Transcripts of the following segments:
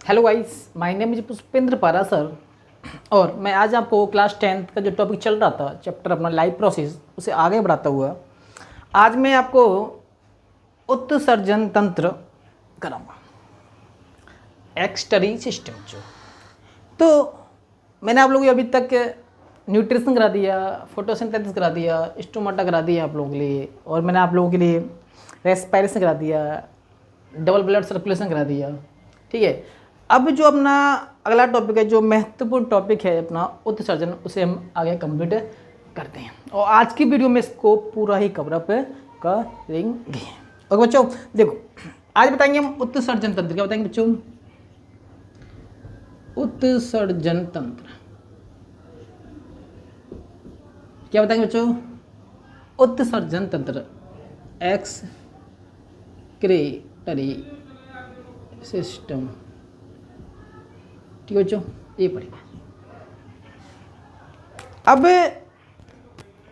Hello guys, my name is Pushpendra पारा sir. और मैं आज आपको क्लास 10th का जो टॉपिक चल रहा था, चैप्टर अपना लाइफ प्रोसेस, उसे आगे बढ़ाता हुआ आज मैं आपको उत्सर्जन तंत्र कराऊंगा, एक्सटरी सिस्टम जो। तो मैंने आप लोगों को अभी तक न्यूट्रिशन करा दिया, फोटोसिंथेसिस करा दिया, स्टोमाटा करा दिया आप लोगों के लिए, और मैंने आप लोगों के लिए रेस्पिरेशन करा दिया, डबल ब्लड सर्कुलेशन करा दिया। ठीक है, अब जो अपना अगला टॉपिक है, जो महत्वपूर्ण टॉपिक है अपना उत्सर्जन, उसे हम आगे कंप्लीट करते हैं। और आज की वीडियो में इसको पूरा ही कवरअप करेंगे। ओके बच्चों, देखो आज बताएंगे हम उत्सर्जन तंत्र। क्या बताएंगे बच्चों? उत्सर्जन तंत्र। क्या बताएंगे बच्चों? उत्सर्जन तंत्र, एक्सक्रीटरी सिस्टम। ठीक है बच्चों, ये पढ़ेगा। अब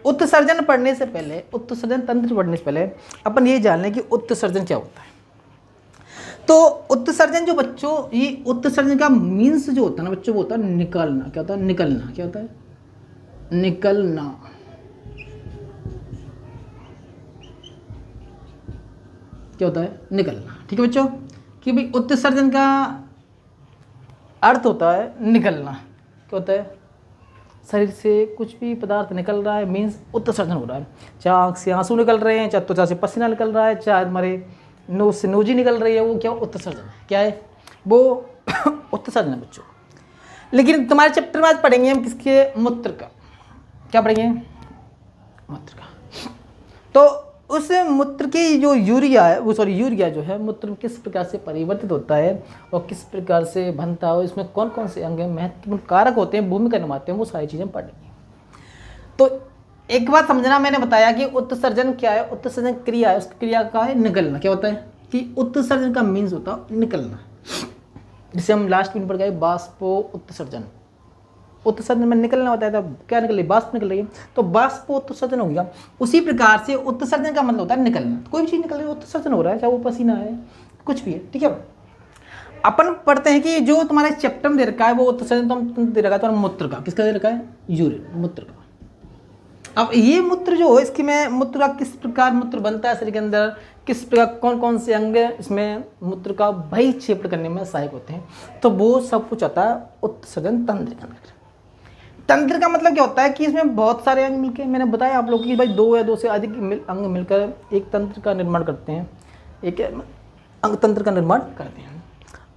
उत्सर्जन पढ़ने से पहले, उत्सर्जन तंत्र पढ़ने से पहले अपन ये जान लें कि उत्सर्जन क्या होता है। तो उत्सर्जन जो बच्चों, ये उत्सर्जन का मीन्स जो होता है ना बच्चों, वो होता है निकलना। क्या होता है? निकलना। क्या होता है? निकलना। क्या होता है? निकलना। ठीक है बच्चों, कि भाई उत्सर्जन का अर्थ होता है निकलना। क्या होता है? शरीर से कुछ भी पदार्थ निकल रहा है, मीन्स उत्सर्जन हो रहा है। चाहे आँख से आंसू निकल रहे हैं, चाहे त्वचा से पसीना निकल रहा है, चाहे हमारे नोज से नोजी निकल रही है, वो क्या उत्सर्जन है? क्या है वो? उत्सर्जन है बच्चों। लेकिन तुम्हारे चैप्टर में आज पढ़ेंगे हम किसके? मूत्र का। क्या पढ़ेंगे? मूत्र का। तो उस मूत्र की जो यूरिया है, वो यूरिया जो है मूत्र में किस प्रकार से परिवर्तित होता है और किस प्रकार से बनता है, इसमें कौन कौन से अंग महत्वपूर्ण कारक होते हैं, भूमिका निभाते हैं, वो सारी चीज़ें पढ़ेंगे। तो एक बात समझना, मैंने बताया कि उत्सर्जन क्या है, उत्सर्जन क्रिया है, उस क्रिया का है निकलना। क्या होता है? कि उत्सर्जन का मीन्स होता है निकलना। जिसे हम लास्ट में पढ़ गए, बाष्पो उत्सर्जन। उत्सर्जन में निकलना होता है, तो क्या निकल रही है? वाष्प निकल रही है, तो वाष्प उत्सर्जन हो गया। उसी प्रकार से उत्सर्जन का मतलब होता है निकलना। कोई भी चीज़ निकल रही है, उत्सर्जन हो रहा है, चाहे वो पसीना है, कुछ भी है। ठीक है, अपन पढ़ते हैं कि जो तुम्हारे चैप्टर में दे रखा है वो उत्सर्जन तो दे रखा है तुम्हारा मूत्र का। किसका दे रखा है? यूरिन, मूत्र का। अब ये मूत्र जो है, इसकी में मूत्र का किस प्रकार मूत्र बनता है शरीर के अंदर, किस प्रकार कौन कौन से अंग इसमें मूत्र का बहिक्षेपण करने में सहायक होते हैं, तो वो सब कुछ आता है उत्सर्जन तंत्र के अंदर। तंत्र का मतलब क्या होता है कि इसमें बहुत सारे अंग मिलकर, मैंने बताया आप लोगों की भाई, दो या दो से अधिक अंग मिलकर एक तंत्र का निर्माण करते हैं, एक अंग तंत्र का निर्माण करते हैं।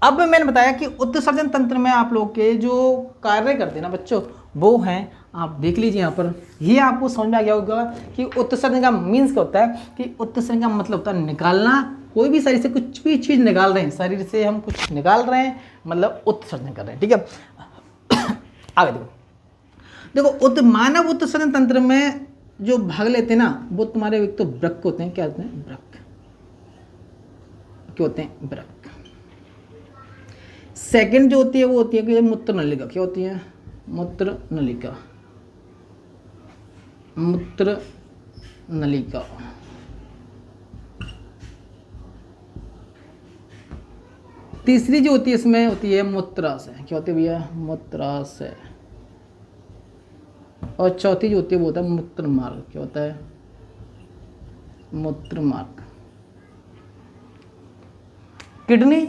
अब मैंने बताया कि उत्सर्जन तंत्र में आप लोग के जो कार्य करते हैं ना बच्चों, वो हैं, आप देख लीजिए यहाँ पर। ये आपको समझ में आ गया होगा कि उत्सर्जन का मीन्स क्या होता है। कि उत्सर्जन का मतलब होता है निकालना। कोई भी शरीर से कुछ भी चीज़ निकाल रहे हैं, शरीर से हम कुछ निकाल रहे हैं, मतलब उत्सर्जन कर रहे हैं। ठीक है, आगे देखो मानव उत्सर्जन तंत्र में जो भाग लेते हैं ना, वो तुम्हारे एक तो वृक्क होते हैं। क्या होते हैं? वृक्क। क्या होते हैं? वृक्क। सेकंड जो होती है वो होती है कि मूत्र नलिका। क्या होती है? मूत्र नलिका। मूत्र नलिका। तीसरी जो होती है इसमें होती है मूत्राशय। क्या होती है भैया? मूत्राशय। और चौथी जो होती है वो होता है मूत्र मार्ग। क्या होता है? मूत्र मार्ग। किडनी,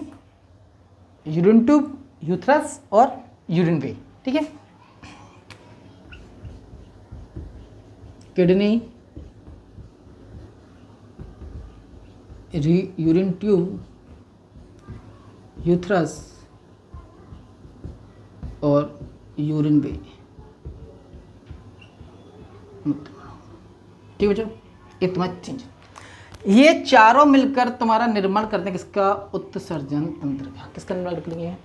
यूरिन ट्यूब, यूथरस और यूरिन वे। ठीक है, किडनी, यूरिन ट्यूब, यूथरस और यूरिन वे। ठीक है बच्चों, ये तुम्हारी चीज, ये चारों मिलकर तुम्हारा निर्माण करते हैं किसका? उत्सर्जन तंत्र का। किसका निर्माण करेंगे?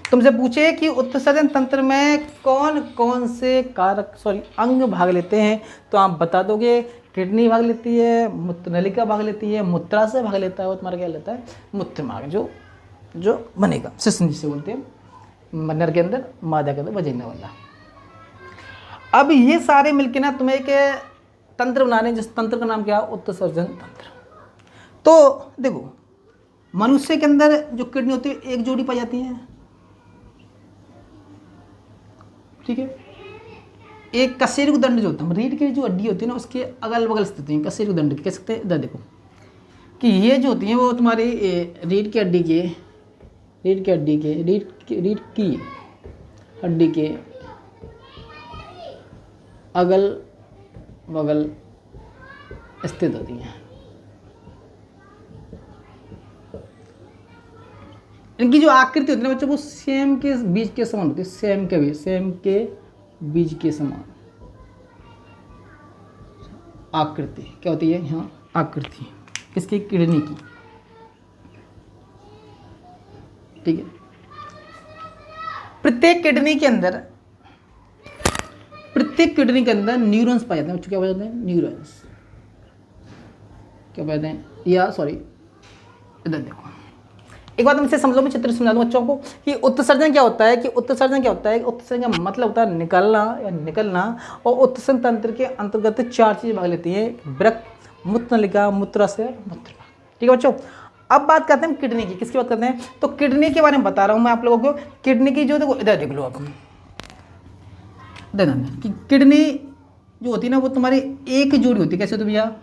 तुमसे पूछे कि उत्सर्जन तंत्र में कौन कौन से कारक अंग भाग लेते हैं, तो आप बता दोगे। किडनी भाग लेती है, मूत्र नलिका भाग लेती है, मूत्राशय भाग लेता है, वो तुम्हारा क्या लेता है? मूत्र मार्ग जो बनेगा, शिश्न जिसे बोलते हैं, नर के अंदर, मादा के अंदर, वजीना वाला। अब ये सारे मिलके ना तुम्हें एक तंत्र बनाने, जिस तंत्र का नाम क्या है? उत्सर्जन तंत्र। तो देखो, मनुष्य के अंदर जो किडनी होती है एक जोड़ी पाई जाती है, ठीक है। एक कशेरुक दंड जो होता है, रीढ़ की जो हड्डी होती है ना उसके अगल बगल स्थित है कशेरुक दंड, कह सकते हैं। इधर देखो कि ये जो होती है वो तुम्हारी रीढ़ की हड्डी के अगल बगल स्थित होती हैं। इनकी जो आकृति होती है ना बच्चों वो सेम के बीज के समान होती है, सेम के बीज के समान आकृति क्या होती है यहाँ, आकृति इसकी किडनी की, ठीक है। प्रत्येक किडनी के अंदर न्यूरॉन्स पाए जाते हैं बच्चों, क्या पाए जाते हैं, न्यूरॉन्स क्या पाए जाते हैं, या सॉरी इधर देखो एक बात हमसे समझ लो, मैं चित्र समझा दूं बच्चों को कि उत्सर्जन क्या होता है, उत्सर्जन का मतलब होता है निकलना या निकलना। और उत्सर्जन तंत्र के अंतर्गत 4 चीजें भाग लेती हैं, वृक्क, मूत्रनलिका, मूत्राशय, मूत्रनाली, ठीक है बच्चों। अब बात करते हैं किडनी की, किसकी बात करते हैं, तो किडनी के बारे में बता रहा हूं मैं आप लोगों को। किडनी की जो देखो इधर देख लो आप, कि किडनी जो होती है ना वो तुम्हारी एक जोड़ी होती है, कैसे होती है भैया,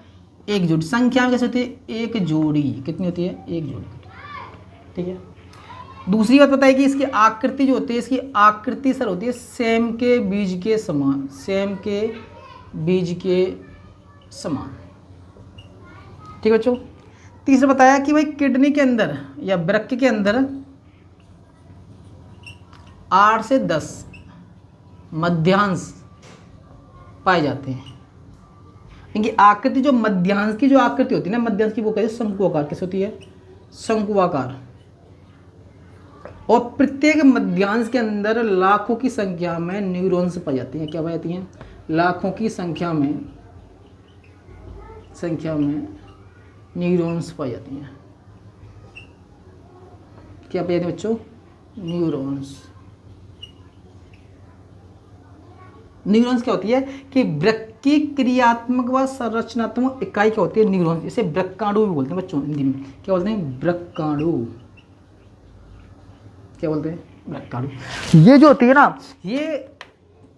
एक जोड़ी, संख्या में कैसे होती है, एक जोड़ी, कितनी होती है, एक जोड़ी, ठीक है। दूसरी बात बताइए कि इसकी आकृति जो होती है, इसकी आकृति सर होती है सेम के बीज के समान, ठीक है बच्चों। तीसरा बताया कि भाई किडनी के अंदर या वृक्क के अंदर 8 से 10 मध्यांश पाए जाते हैं। इनकी आकृति जो मध्यांश की जो आकृति होती है ना, मध्यांश की वो कहते हैं शंकुआकार, कैसे होती है, शंकुआकार। और प्रत्येक मध्यांश के अंदर लाखों की संख्या में न्यूरॉन्स पाई जाती हैं, क्या पाई जाती हैं, लाखों की संख्या में न्यूरॉन्स पाई जाती हैं, क्या पाई जाती है बच्चों, न्यूरॉन्स क्या होती है कि वृक्क की क्रियात्मक व संरचनात्मक इकाई क्या होती है, न्यूरॉन्स। इसे वृक्काणु भी बोलते हैं बच्चों, हिंदी में क्या बोलते हैं, वृक्काणु, क्या बोलते हैं, वृक्काणु। ये जो होती है ना, ये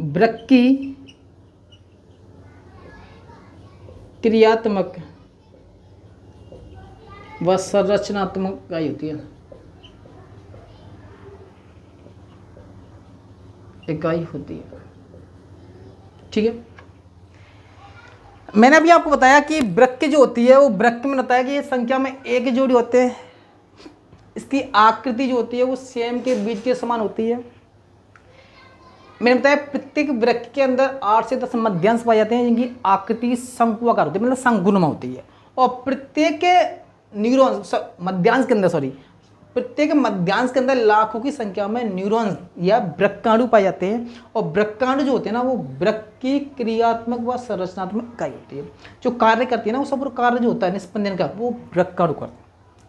वृक्क की क्रियात्मक व संरचनात्मक इकाई होती है, ठीक है। मैंने अभी आपको बताया कि वृक्क जो होती है वो वृक्क में बताया कि ये संख्या में एक जोड़ी होते हैं, इसकी आकृति जो होती है वो सेम के बीज के समान होती है। मैंने बताया प्रत्येक वृक्क के अंदर 8 से 10 मध्यांश पाए जाते हैं जिनकी आकृति शंकुआकार होती है, मतलब शंकुनुमा होती है। और प्रत्येक न्यूरॉन्स मध्यांश के अंदर लाखों की संख्या में न्यूरॉन्स या वृक्काणु पाए जाते हैं। और वृक्काणु जो होते हैं ना वो वृक्क की क्रियात्मक व संरचनात्मक इकाई होती है, जो कार्य करती है ना वो सब कार्य जो होता है निस्पंदन का वो वृक्काणु करते हैं,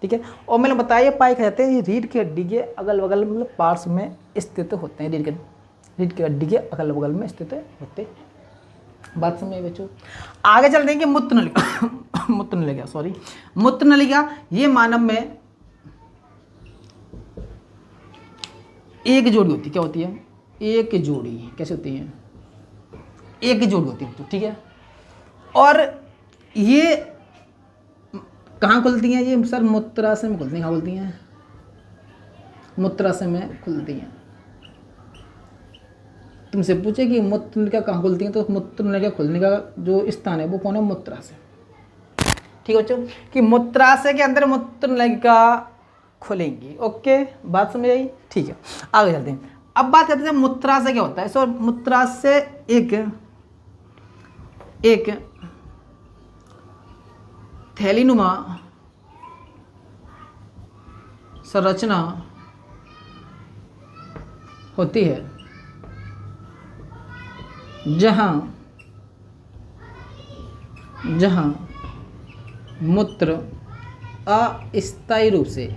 ठीक है। और मैंने बताया पाए जाते हैं रीढ़ की हड्डी के अगल बगल मतलब पार्श्व में स्थित होते हैं, रीढ़ की हड्डी के अगल बगल में स्थित होते हैं। बात समझ बच्चों। आगे चल देंगे मूत्रनलिका ये मानव में एक जोड़ी होती है, क्या होती है, एक जोड़ी, कैसे होती है, एक जोड़ी होती है, ठीक है। और ये कहाँ खुलती हैं, ये सर मूत्राशय में खुलती हैं, कहाँ खुलती हैं, मूत्राशय में खुलती हैं। तुमसे पूछे कि मूत्रनलिका कहाँ खुलती है, तो मूत्रनलिका खुलने का जो स्थान है वो कौन है, मूत्राशय, ठीक है बच्चों, कि मूत्राशय के अंदर मूत्रनलिका खुलेंगी। ओके, बात समझ आई, ठीक है। आगे चलते हैं। अब बात करते हैं मूत्राशय क्या होता है। सो मूत्राशय एक थैलीनुमा संरचना होती है जहां मूत्र अस्थायी रूप से,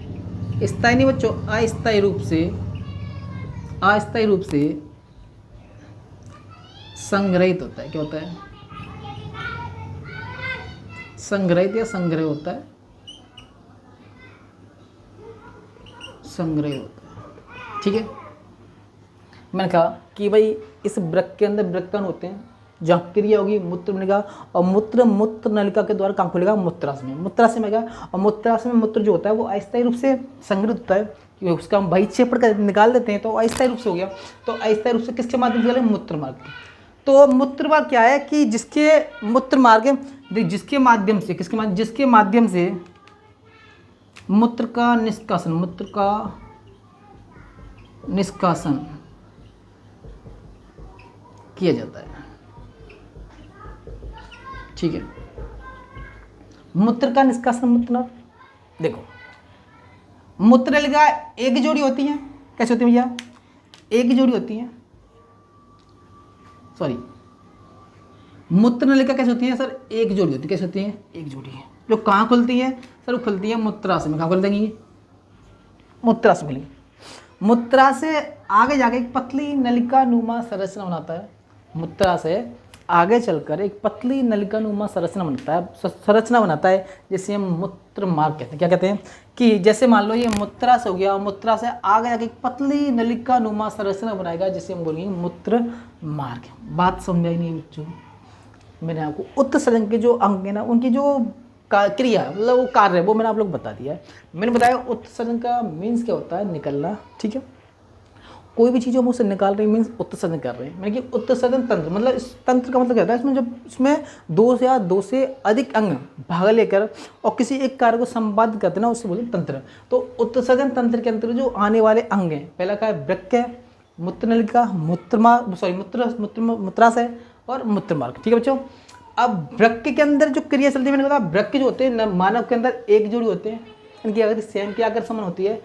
स्थायी नहीं बच्चों, अस्थायी रूप से संग्रहित होता है, क्या होता है, संग्रहित या संग्रह होता है, संग्रह होता है। ठीक है, मैंने कहा कि भाई इस वृक्क के अंदर वृक्कण होते हैं जहाँ क्रिया होगी मूत्र बनेगा, और मूत्र नलिका के द्वारा काम खुलेगा मूत्राशय में। मूत्राशय में क्या, और मूत्राशय में मूत्र जो होता है वो अस्थायी रूप से संग्रहित होता है, क्योंकि उसका हम बहिक्षेपण कर निकाल देते हैं तो अस्थायी रूप से हो गया। तो अस्थायी रूप से किसके माध्यम से निकले, मूत्र मार्ग। तो मूत्र मार्ग क्या है कि जिसके मूत्र मार्ग, जिसके माध्यम से, जिसके माध्यम से मूत्र का निष्कासन किया जाता है। ठीक है, मूत्र का निष्कासन मतलब देखो, मूत्र नलिका एक जोड़ी होती है, कैसे होती है भैया, एक जोड़ी होती है, सॉरी मूत्र नलिका कैसे होती है सर, एक जोड़ी होती है। कैसे होती है, एक जोड़ी है। जो कहाँ खुलती है सर, वो खुलती है मूत्राशय में। कहाँ खुल देंगी, मूत्राशय खुलेंगी। मूत्राशय आगे जाके एक पतली नलिका नुमा संरचना बनाता है। मूत्राशय आगे चलकर एक पतली नलिका नुमा संरचना बनाता है जिसे हम मूत्र मार्ग कहते हैं। क्या कहते हैं कि जैसे मान लो ये मूत्राशय हो गया, मूत्राशय आगे जाके एक पतली नलिका नुमा संरचना बनाएगा जिसे हम बोलेंगे मूत्र मार्ग। बात समझ आई नहीं बच्चों, मैंने आपको उत्सर्जन के जो अंग है ना, उनकी जो क्रिया मतलब वो कार्य है वो मैंने आप लोग बता दिया है। मैंने बताया उत्सर्जन का मीन्स क्या होता है, निकलना। ठीक है, कोई भी चीज़ हम उससे निकाल रहे हैं मीन्स उत्सर्जन कर रहे हैं। मैंने कि उत्सर्जन तंत्र मतलब इस तंत्र का मतलब क्या होता है, इसमें जब इसमें दो से अधिक अंग भाग लेकर और किसी एक कार्य को संपादित करते हैं ना, उससे बोलते हैं तंत्र। तो उत्सर्जन तंत्र के अंतर्गत जो आने वाले अंग हैं, पहला क्या है, वृक्क है, मूत्रनलिका, मूत्राशय और मूत्रमार्ग। ठीक है बच्चों, अब वृक्क के अंदर जो क्रिया चलती है, मैंने बताया वृक्क जो होते हैं मानव के अंदर एक जोड़ी होते हैं, इनकी अगर सेम की आकर समान होती है।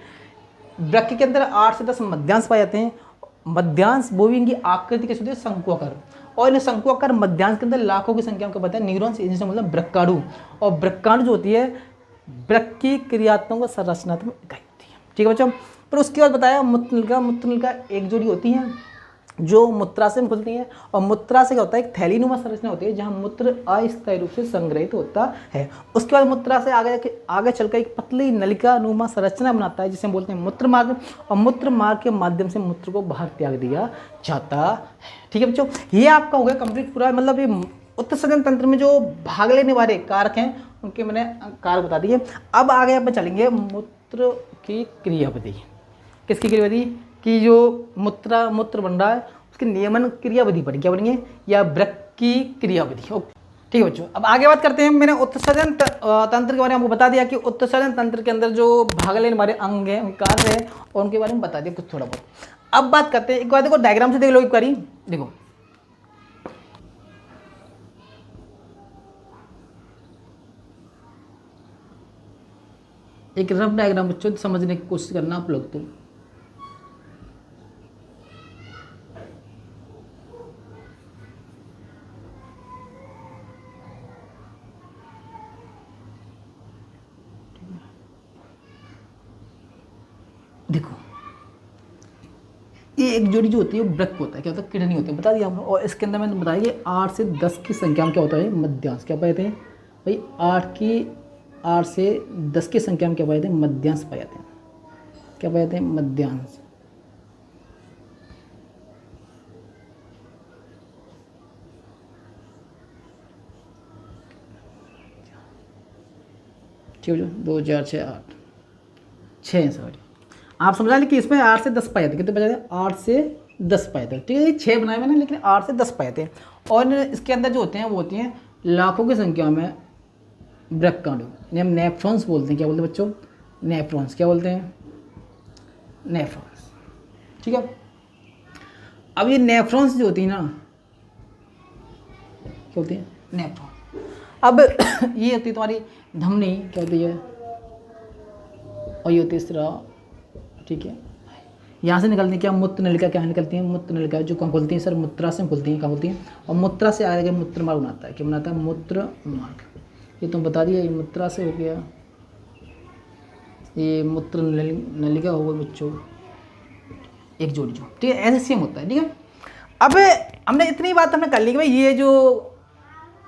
वृक्क के अंदर 8 से 10 मध्यांश पाए जाते हैं। मध्यांश वो भी इनकी आकृति कैसे होती है, शंकुआकार, और इन शंकुआकार मध्यांश के अंदर लाखों की संख्या में पता है न्यूरॉन्स, जिसे मतलब वृक्काणु। और वृक्काणु जो होती है वृक्क की क्रियात्मक संरचनात्मक इकाई होती है। ठीक है बच्चों, पर उसके बाद बताया मूत्रनलिका एक जोड़ी होती है जो मूत्राशय में खुलती है, और मूत्राशय क्या होता है, एक थैलीनुमा संरचना होती है जहां मूत्र अस्थायी रूप से संग्रहित होता है। उसके बाद मूत्राशय आगे चलकर एक पतली नलिका नुमा संरचना बनाता है जिसे हम बोलते हैं मूत्र मार्ग, और मूत्र मार्ग के माध्यम से मूत्र को बाहर त्याग दिया जाता है। ठीक है बच्चों, ये आपका हो गया कंप्लीट पूरा, मतलब ये उत्सर्जन तंत्र में जो भाग लेने वाले कारक हैं उनके मैंने कारक बता दिए। अब आगे अपन चलेंगे मूत्र की क्रियाविधि। किसकी क्रियाविधि, कि जो मूत्र बन रहा है उसकी नियमन क्रियाविधि पढ़ी, क्या पढ़ेंगे, या वृक्क की क्रियाविधि। ओके ठीक है बच्चों, अब आगे बात करते हैं। मैंने उत्सर्जन तंत्र के बारे में आपको बता दिया कि उत्सर्जन तंत्र के अंदर जो भाग लेने वाले अंग हैं, उनके कार्य है, और उनके बारे में बता दिया कुछ थोड़ा बहुत। अब बात करते हैं, एक बार देखो डायग्राम से देख लो एक बारी, देखो एक रफ डायग्राम बच्चों समझने की कोशिश करना आप लोग। तो देखो ये एक जोड़ी जो होती है वो वृक्क होता है, क्या होता है, किडनी होती है, बता दिया हमने। और इसके अंदर मैंने बताया कि 8 से 10 की संख्या में क्या होता है, मध्यांश। क्या पाए थे भाई, 8 से 10 की संख्या में क्या पाए थे, मध्यांश पाए जाते हैं। क्या पाए थे, मध्यांश। ठीक है, 2 4 6 8 6 सॉरी, आप समझा लें कि इसमें 8 से 10 पाए जाते। कितने पाए जाते, 8 से 10 पाए थे। ठीक है, ये 6 बनाए मैंने, लेकिन 8 से 10 पाए थे। और इसके अंदर जो होते हैं वो होती हैं लाखों की संख्या में वृक्काणु, इन्हें हम नेफ्रॉन्स बोलते हैं। क्या बोलते हैं बच्चों, नेफ्रॉन्स। क्या बोलते हैं, नेफ्रॉन्स। ठीक है, अब ये नेफ्रॉन्स जो होती है ना, क्या होती है, नेफ्रॉन। अब ये होती है तुम्हारी धमनी, क्या होती है, और ये होती है स्राव। ठीक है, यहाँ से निकलती है क्या, मूत्र नलिका। क्या निकलती है, मूत्र नलिका, जो कहाँ खुलती है सर, मूत्राशय में खुलती है। कहाँ खुलती है, और मूत्रा से आगे मूत्र मार्ग बनाता है। क्या बनाता है, मूत्र मार्ग। ये तुम बता दिया, ये मूत्राशय हो गया, ये मूत्र नलिका हो गई बच्चों, एक जोड़ी जो। ठीक है, ऐसे सेम होता है। ठीक है, अब हमने इतनी बात हमने कर ली कि भाई ये जो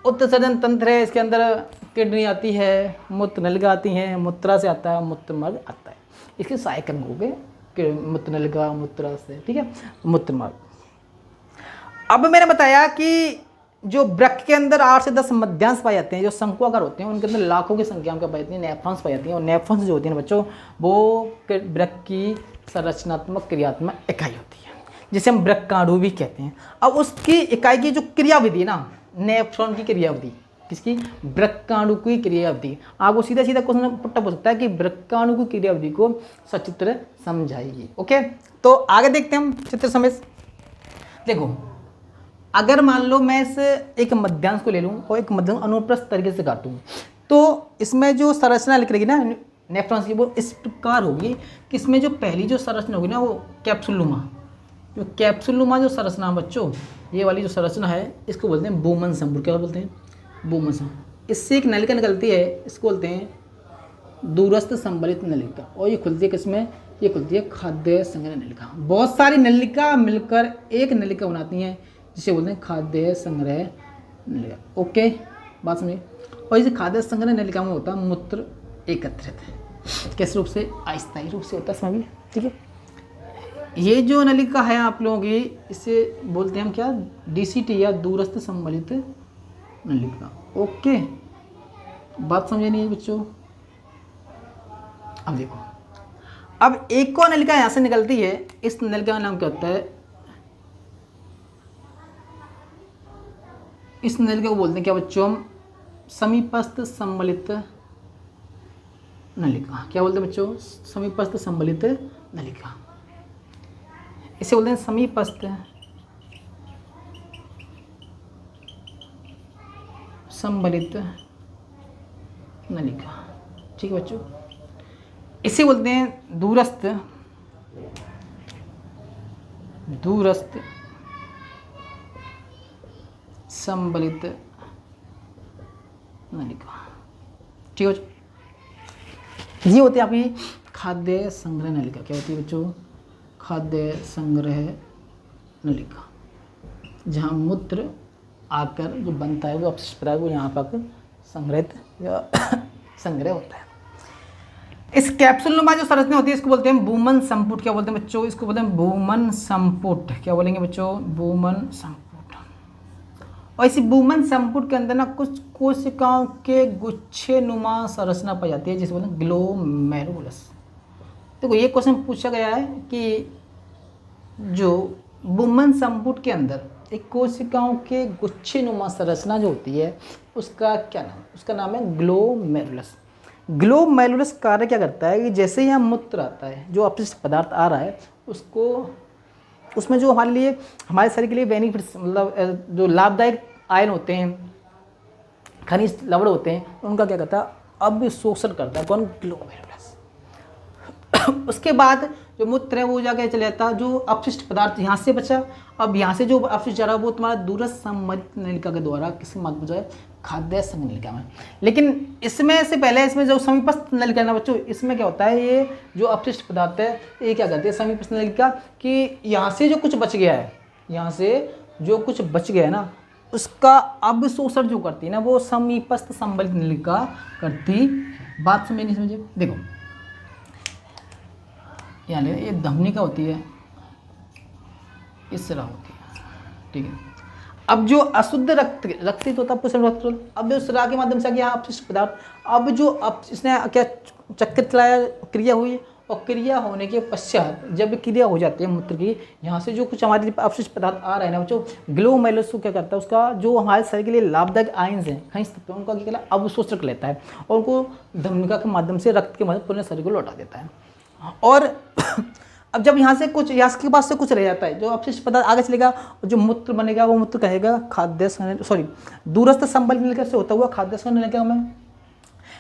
उत्सर्जन तंत्र है इसके अंदर किडनी आती है, मूत्र नलिका आती है, मूत्रा से आता है, मूत्र मार्ग आता है। इसके सहायक अंग हो गए कि मूत्र नलिका, मूत्राशय, ठीक है, मूत्र मार्ग। अब मैंने बताया कि जो वृक्क के अंदर 8 से 10 मध्यांश पाए जाते हैं, जो शंकुआकार होते हैं, उनके अंदर लाखों की संख्या में पाई जाती है नेफ्रॉन्स पाई जाती हैं। और नेफ्रॉन्स जो होती हैं बच्चों, वो वृक्क की संरचनात्मक क्रियात्मक इकाई होती है, जिसे हम वृक्काणु भी कहते हैं। अब उसकी इकाई की जो क्रियाविधि ना, नेफ्रॉन की क्रियाविधि, किसकी? वृक्काणु की क्रियाविधि। आपको सीधा सीधा क्वेश्चन पुट्टा हो सकता है कि वृक्काणु की क्रियाविधि को सचित्र समझाइए। ओके, तो आगे देखते हैं हम चित्र समेत। देखो, अगर मान लो मैं इस एक मध्यांश को ले लूँ और एक मध्यांश अनुप्रस्थ तरीके से काटूँ, तो इसमें जो संरचना लिख रही ना नेफ्रॉन्स की, वो इस प्रकार होगी कि इसमें जो पहली जो संरचना होगी ना, वो कैप्सुलनुमा, जो कैप्सुलनुमा जो संरचना बच्चों, ये वाली जो संरचना है, इसको बोलते हैं बोमन संपूर्ण। क्या बोलते हैं? बोमन संपूर्ण। इससे एक नलिका निकलती है, इसको बोलते हैं दूरस्थ संबलित नलिका। और ये खुलती है किसमें? ये खुलती है खाद्य संग्रह नलिका। बहुत सारी नलिका मिलकर एक नलिका बनाती हैं, जिसे बोलते हैं खाद्य संग्रह नलिका। ओके, बात समझिए। और इस खाद्य संग्रह नलिका में होता है मूत्र एकत्रित है, किस रूप से? अस्थायी रूप से होता है इसमें भी, ठीक है। ये जो नलिका है आप लोगों की, इसे बोलते हैं हम क्या? डीसीटी या दूरस्थ संबलित नलिका। ओके, बात समझे नहीं है बच्चों? अब देखो, अब एक और नलिका यहाँ से निकलती है, इस नलिका का नाम क्या होता है? इस नलिका को बोलते हैं क्या बच्चों? हम समीपस्थ सम्मिलित नलिका। क्या बोलते हैं बच्चों? समीपस्थ सम्मिलित नलिका। इसे बोलते हैं समीपस्थ सम्मिलित नलिका, ठीक है बच्चों। इसे बोलते हैं दूरस्थ सम्मिलित नलिका, ठीक है बच्चों। ये होती है आपकी खाद्य संग्रह नलिका। क्या होती है बच्चों? खाद्य संग्रह नलिका, जहाँ मूत्र आकर जो बनता है, वो अपशिष्ट पदार्थ वो यहाँ पर संग्रहित या संग्रह होता है। इस कैप्सूलनुमा जो संरचना होती है, इसको बोलते हैं बूमन संपुट। क्या बोलते हैं बच्चों? इसको बोलते हैं बूमन संपुट। क्या बोलेंगे बच्चों? बूमन संपुट। और इसी बूमन संपुट के अंदर ना कुछ कोशिकाओं के गुच्छे नुमा संरचना पाई जाती है, जिसे बोलते हैं ग्लोमेरुलस। देखो, ये क्वेश्चन पूछा गया है कि जो बूमन संपुट के अंदर एक कोशिकाओं के गुच्छे नुमा संरचना जो होती है, उसका क्या नाम? उसका नाम है ग्लोमेरुलस। ग्लोमेरुलस कार्य क्या करता है कि जैसे ही यहाँ मूत्र आता है, जो अपशिष्ट पदार्थ आ रहा है, उसको उसमें जो हमारे लिए, हमारे शरीर के लिए बेनिफिट्स, मतलब जो लाभदायक आयन होते हैं, खनिज लवण होते हैं, उनका क्या करता है? अवशोषण करता है। कौन? ग्लोमेरुलस। उसके बाद जो मूत्र है वो जाके चले जाता है, जो अपशिष्ट पदार्थ यहाँ से बचा, अब यहाँ से जो अपशिष्ट जा रहा है वो तुम्हारा दूरस्थ संबंधित नलिका के द्वारा किसके माध्यम से? खाद्य संग्रह नलिका में। लेकिन इसमें से पहले इसमें जो समीपस्थ नलिका ना बच्चों, इसमें क्या होता है? ये जो अपशिष्ट पदार्थ है, ये क्या करती है समीपस्थ नलिका कि यहाँ से जो कुछ बच गया है, यहाँ से जो कुछ बच गया है ना, उसका अवशोषण जो करती है ना, वो समीपस्थ संबलित नलिका करती। बात समझे नहीं समझे? देखो, यहाँ ले, ये धमनिका होती है, इस तरह होती है, ठीक है। अब जो अशुद्ध रक्तित होता है पुष्प रक्त, अब जो स्राव के माध्यम से यहाँ अपशिष्ट पदार्थ, अब जो इसने क्या चक्र चलाया, क्रिया हुई, और क्रिया होने के पश्चात जब क्रिया हो जाती है मूत्र की, यहाँ से जो कुछ हमारे अपशिष्ट पदार्थ आ रहे हैं ना बच्चों, ग्लोमेरुलस को क्या करता है? उसका जो हमारे शरीर के लिए लाभदायक आयन्स हैं, खनिज तत्व, उनका क्या कहता है? अवशोषण कर लेता है और उनको धमनिका के माध्यम से, रक्त के माध्यम पूरे शरीर को लौटा देता है। और अब जब यहाँ से कुछ, यहाँ के पास से कुछ रह जाता है, जो अपशिष्ट पदार्थ आगे चलेगा, जो मूत्र बनेगा, वो मूत्र कहेगा खाद्य संग्रह, दूरस्थ संबलित नलिका से होता हुआ खाद्य संग्रह नलिका में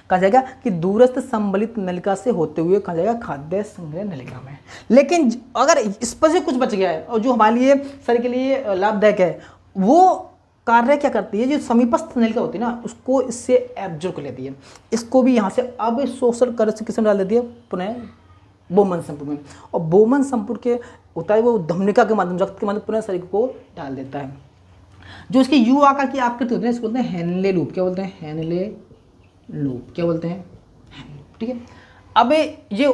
कहा जाएगा कि दूरस्थ संबलित नलिका से होते हुए कहा जाएगा खाद्य संग्रह नलिका में। लेकिन अगर इस पर से कुछ बच गया है और जो हमारे लिए शरीर के लिए लाभदायक है, वो कार्य क्या करती है? जो समीपस्थ नलिका होती है ना, उसको इससे एब्जॉर्ब कर लेती है, इसको भी यहाँ से अवशोषण कर किस में डाल देती है? पुनः बोमन संपूर्ण में। और बोमन संपूर्ण के होता है वो धमनिका के माध्यम, रक्त के माध्यम पुनः शरीर को डाल देता है। जो इसकी यू आकार की आकृति होती है, इसको बोलते हैं हेनले लूप। क्या बोलते हैं? Henle loop. क्या बोलते हैं? ठीक है। अब ये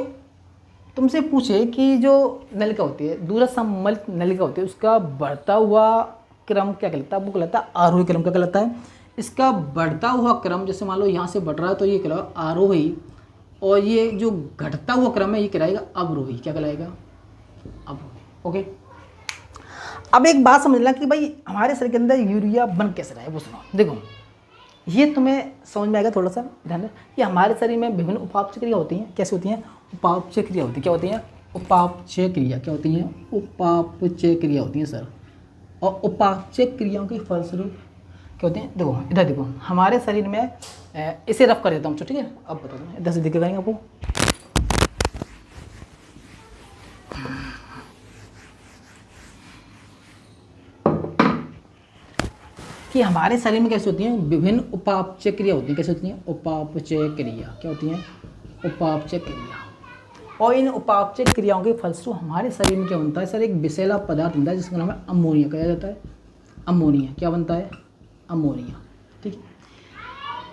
तुमसे पूछे कि जो नलिका होती है, दूरस्थ सम्मिलित नलिका होती है, उसका बढ़ता हुआ क्रम क्या कहलाता है? वो कहलाता है आरोही क्रम। क्या कहलाता है? इसका बढ़ता हुआ क्रम, जैसे मान लो यहाँ से बढ़ रहा है तो ये कहलाएगा आरोही, और ये जो घटता हुआ क्रम है ये कहलाएगा अवरोही। क्या कहलाएगा? अवरोही। ओके, अब एक बात समझ लेना कि भाई हमारे शरीर के अंदर यूरिया बन कैसे रहा है वो सुनो। देखो, ये तुम्हें समझ में आएगा, थोड़ा सा ध्यान दें कि हमारे शरीर में विभिन्न उपापचय क्रिया होती हैं। कैसे होती हैं? उपापचय क्रिया होती है। क्या होती हैं? उपापचय क्रिया। क्या होती हैं? उपापचय क्रिया होती हैं सर। और उपापचय क्रियाओं के फलस्वरूप क्या होते हैं? देखो इधर देखो, हमारे शरीर में इसे रफ कर देता हूँ, ठीक है? अब बता दो, इधर से दिखेगा नहीं आपको। कि हमारे शरीर में कैसे होती हैं? विभिन्न उपापचय क्रिया होती हैं। कैसे होती हैं? उपापचय क्रिया। क्या होती हैं? उपापचय क्रिया। और इन उपापचय क्रियाओं के फलस्वरूप हमारे शरीर में क्या बनता है सर? एक विषैला पदार्थ बनता है जिसका नाम है अमोनिया। कहा जाता है अमोनिया। क्या बनता है? अमोनिया। ठीक है,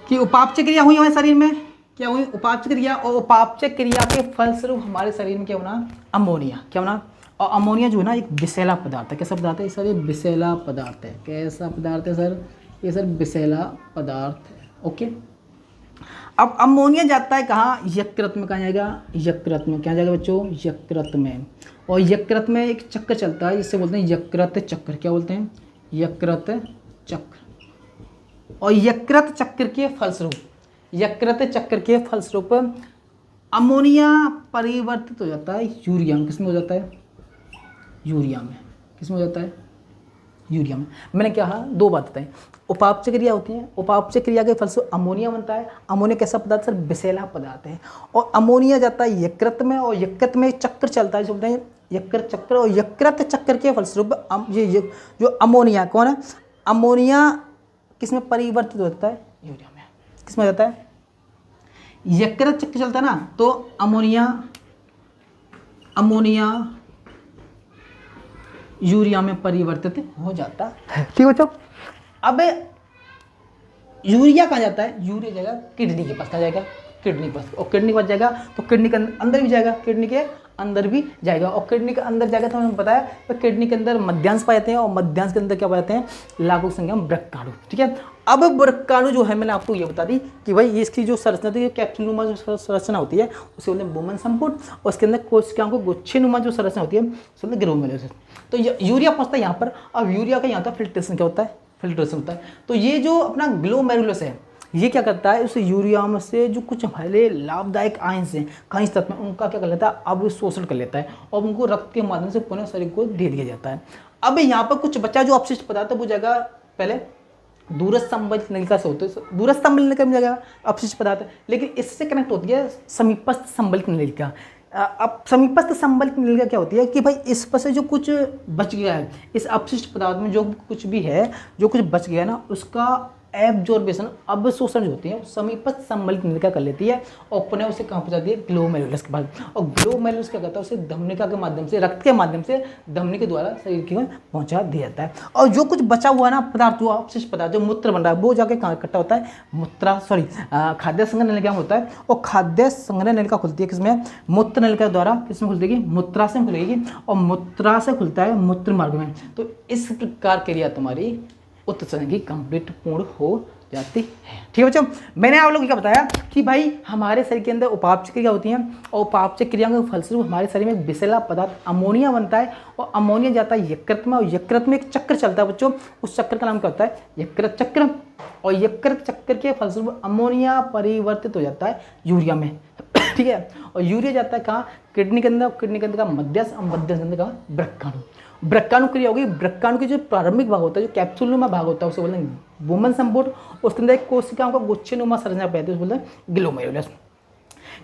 कि उपापचय क्रिया हुई हमारे शरीर में, क्या हुई? उपापचय क्रिया, और उपापचय क्रिया के फलस्वरूप हमारे शरीर में क्या होना? अमोनिया। क्या होना? और अमोनिया जो है ना एक विषैला पदार्थ है। कैसा पदार्थ है सर? ये विषैला पदार्थ है। कैसा पदार्थ है सर? ये सर विषैला पदार्थ है। ओके, अब अमोनिया जाता है कहाँ? यकृत में। कहाँ जाएगा? यकृत में। क्या जाएगा बच्चों? यकृत में। और यकृत में एक चक्र चलता है जिससे बोलते हैं यकृत चक्र। क्या बोलते हैं? यकृत चक्र। और यकृत चक्र के फलस्वरूप अमोनिया परिवर्तित हो जाता है यूरिया में। किसमें हो जाता है? यूरिया में। किसमें हो जाता है? यूरिया में। मैंने क्या कहा? दो बात बताई। उपापचय क्रिया होती है, उपापचय क्रिया के फलस्वरूप अमोनिया बनता है। अमोनिया कैसा पदार्थ सर? विषैला पदार्थ है। और अमोनिया जाता है यकृत में, और यकृत में एक चक्र चलता है जो बोलते हैं यकृत चक्र। और यकृत चक्र के फलस्वरूप ये जो अमोनिया कौन है? अमोनिया किसमें परिवर्तित हो जाता है? यूरिया में। किसमें हो जाता है? यकृत चक्र चलता है ना, तो अमोनिया यूरिया में परिवर्तित हो जाता है। ठीक बच्चों, अब यूरिया कहाँ जाता है? यूरिया जाएगा किडनी के पास। कहाँ जाएगा? किडनी के पास। और किडनी के पास जाएगा तो किडनी के अंदर भी जाएगा, किडनी के अंदर भी जाएगा। और किडनी के अंदर जाएगा तो हमें पता है तो किडनी के अंदर मध्यांश पाए जाते हैं, और मध्यांश के अंदर क्या पाए जाते हैं? लाखों संख्या में वृक्काणु। ठीक है, अब वृक्काणु जो है मैंने आपको ये बता दी कि भाई इसकी जो संरचना होती है, कैप्सूलनुमा जो संरचना होती है उसे बोलते हैं बोमन संपुट, और उसके अंदर कोशिकाओं को गुच्छेनुमा जो संरचना होती है उसे बोलते हैं ग्लोमेरुलस। तो यूरिया पहुंचता है यहाँ पर। अब यूरिया का यहाँ होता है फिल्ट्रेशन। क्या होता है? फिल्ट्रेशन होता है। तो ये जो अपना ग्लोमेरुलस है ये क्या करता है? उस यूरिया में से जो कुछ हमारे लिए लाभदायक आयंस हैं, खनिज तत्व, उनका क्या कर लेता है? अब शोषण कर लेता है और उनको रक्त के माध्यम से पुनः शरीर को दे दिया जाता है। अब यहाँ पर कुछ बचा जो अपशिष्ट पदार्थ है वो जाएगा पहले दूरस्थ संबंधित नलिका से होते हैं। दूरस्थ संबंधित नलिका में जाएगा अपशिष्ट पदार्थ, लेकिन इससे कनेक्ट होती है समीपस्थ संबंधित नलिका। अब समीपस्थ संबंधित नलिका क्या होती है कि भाई इस पर से जो कुछ बच गया है, इस अपशिष्ट पदार्थ में जो कुछ भी है, जो कुछ बच गया ना, उसका एब्जॉर्बेशन, अवशोषण जो होती है समीपस्थ सम्मिलित नलिका कर लेती है और पुनः उसे कहाँ पहुँचाती है? ग्लोमेरुलस के पास। और ग्लोमेरुलस क्या करता है? उसे धमनिका के माध्यम से, रक्त के माध्यम से धमनी के द्वारा शरीर के पहुँचा दिया जाता है। और जो कुछ बचा हुआ ना पदार्थ, जो अपशिष्ट पदार्थ, जो मूत्र बन रहा है, वो जाके कहाँ इकट्ठा होता है? खाद्य संग्रह नलिका में होता है। और खाद्य संग्रह नलिका खुलती है किसमें? मूत्र नलिका द्वारा। किसमें खुलती है? मूत्राशय में खुलेगी, और मूत्राशय खुलता है मूत्र मार्ग में। तो इस प्रकार क्रिया तुम्हारी उत्सर्जन की कंप्लीट पूर्ण हो जाती है। ठीक है बच्चों, मैंने आप लोगों को क्या बताया कि भाई हमारे शरीर के अंदर उपापचय क्रिया होती हैं, और उपापचय क्रियाओं के फलस्वरूप हमारे शरीर में विषैला पदार्थ अमोनिया बनता है, और अमोनिया जाता है यकृत में, और यकृत में एक चक्र चलता है बच्चों, उस चक्र का नाम क्या होता है? यकृत चक्र। और यकृत चक्र के फलस्वरूप अमोनिया परिवर्तित हो जाता है यूरिया में। ठीक है, और यूरिया जाता है कहाँ? किडनी के अंदर। किडनी के अंदर का मध्यस्थ, और मध्यस्थ के अंदर का वृक्काणु। वृक्काणु क्रिया होगी। वृक्काणु के जो प्रारंभिक भाग होता है, जो कैप्सूलनुमा भाग होता है, उसे बोलते हैं बोमन संपुट। उसके अंदर एक कोशिकाओं का गुच्छेनुमा संरचना पाते हैं, उसे बोलते हैं ग्लोमेरुलस।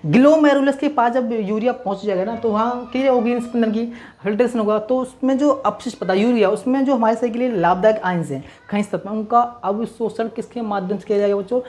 ग्लोमेरुलस के पास जब यूरिया पहुंच जाएगा ना, तो वहाँ क्रिया होगी, इसके अंदर की फिल्ट्रेशन होगा, तो उसमें जो अपशिष्ट पदार्थ यूरिया, उसमें जो हमारे शरीर के लिए लाभदायक आयंस हैं, खनिज तत्व, उनका अवशोषण किसके माध्यम से किया जाएगा बच्चों?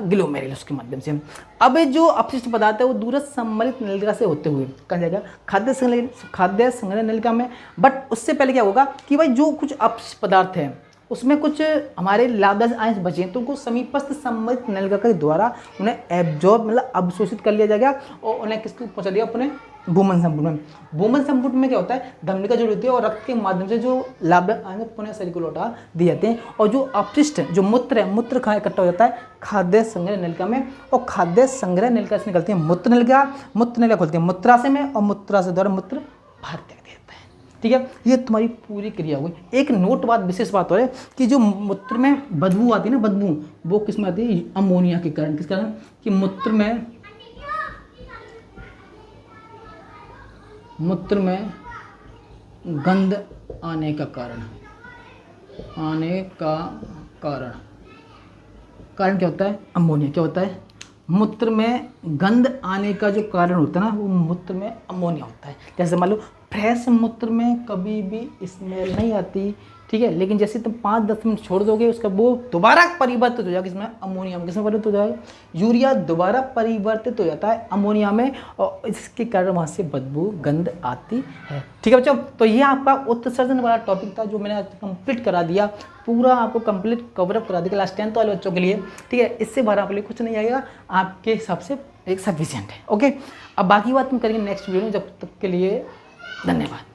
ग्लोमेरुलस के माध्यम से। अब जो अपशिष्ट पदार्थ है वो दूरस्थ सम्मिलित नलिका से होते हुए कहाँ जाएगा? खाद्य संग्रह नलिका में। बट उससे पहले क्या होगा कि भाई जो कुछ अपशिष्ट पदार्थ है उसमें कुछ हमारे लाभदायक आयंस बचे तो उनको समीपस्थ सम्मिलित नलिका के द्वारा उन्हें एब्जॉर्ब मतलब अवशोषित कर लिया जाएगा, और उन्हें किसको पहुंचा दिया? अपने भूमन संपुट में। भूमन संपुट में क्या होता है, धमनिका जुड़ी होती है और रक्त के माध्यम से जो लाभ आएंगे पुनः शरीर को लौटा दिए जाते हैं। और जो अपशिष्ट जो मूत्र है, मूत्र कहाँ इकट्ठा हो जाता है, खाद्य संग्रह नलिका में, और खाद्य संग्रह नलिका से निकलती है मूत्र नलिका, मूत्र नलिका खोलती है मूत्राशय में, और मूत्राशय द्वारा मूत्र बाहर फेंक देता है। ठीक है, ये तुम्हारी पूरी क्रिया हुई। एक नोट बात, विशेष बात हो है कि जो मूत्र में बदबू आती है ना, बदबू, वो किस में आती है, अमोनिया के कारण। किस कारण, कि मूत्र में गंध आने का कारण क्या होता है, अमोनिया। क्या होता है, मूत्र में गंध आने का जो कारण होता है ना, वो मूत्र में अमोनिया होता है। जैसे मान लो फ्रेश मूत्र में कभी भी स्मेल नहीं आती, ठीक है, लेकिन जैसे तुम 5-10 मिनट छोड़ दोगे उसका वो दोबारा परिवर्तित हो जाएगा, इसमें अमोनिया में। किसमें परिवर्तित हो जाएगा, यूरिया दोबारा परिवर्तित हो जाता है अमोनिया में, और इसके कारण वहाँ से बदबू गंध आती है। ठीक है बच्चों, तो ये आपका उत्सर्जन वाला टॉपिक था जो मैंने आज कंप्लीट करा दिया, पूरा आपको कंप्लीट कवरअप करा दिया क्लास 10th वाले बच्चों के लिए। ठीक है, इससे बाहर आपके लिए कुछ नहीं आएगा, आपके हिसाब से एक सफिशिएंट है। ओके, अब बाकी बात हम करेंगे नेक्स्ट वीडियो में, जब तक के लिए धन्यवाद।